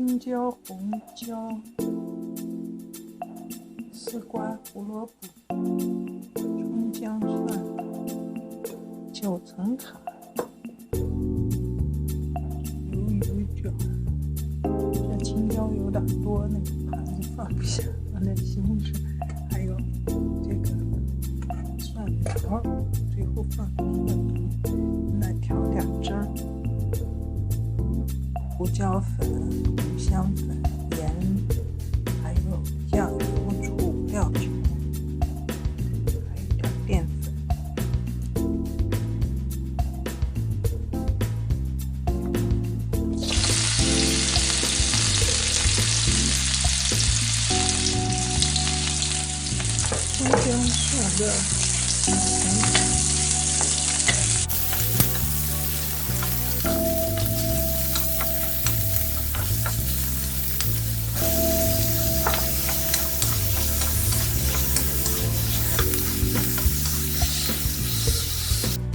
青椒、红椒、丝瓜、胡萝卜、葱姜蒜、9层塔、鱿鱼卷。这青椒有点多，那个盘子放不下，放在西红柿，还有这个蒜苗，最后放蒜苗，来调点汁儿。胡椒粉、五香粉、盐，还有酱油、煮料酒，还有点淀粉。葱姜蒜料。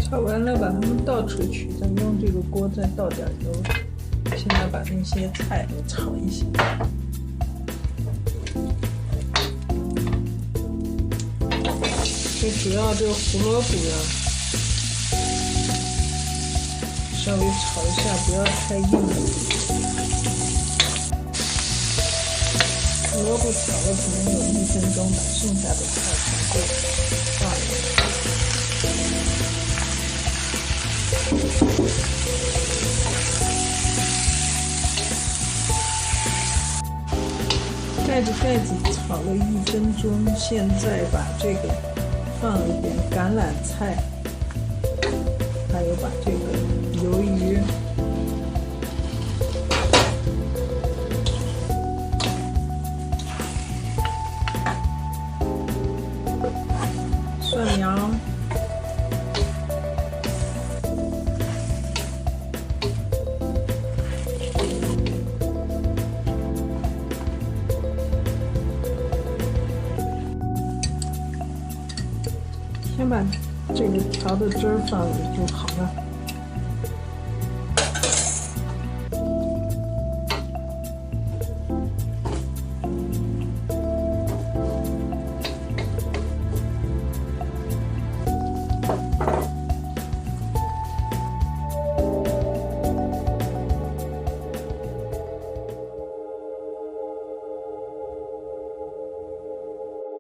炒完了，把它们倒出去，再用这个锅再倒点油。现在把那些菜都炒一下。最主要这个胡萝卜呀，稍微炒一下，不要太硬。胡萝卜炒了可能有1分钟，把剩下的菜全部放进去。盖着盖子炒了1分钟，现在把这个放一点橄榄菜，还有把这个鱿鱼、蒜苗、先把这个调的汁儿放里就好了。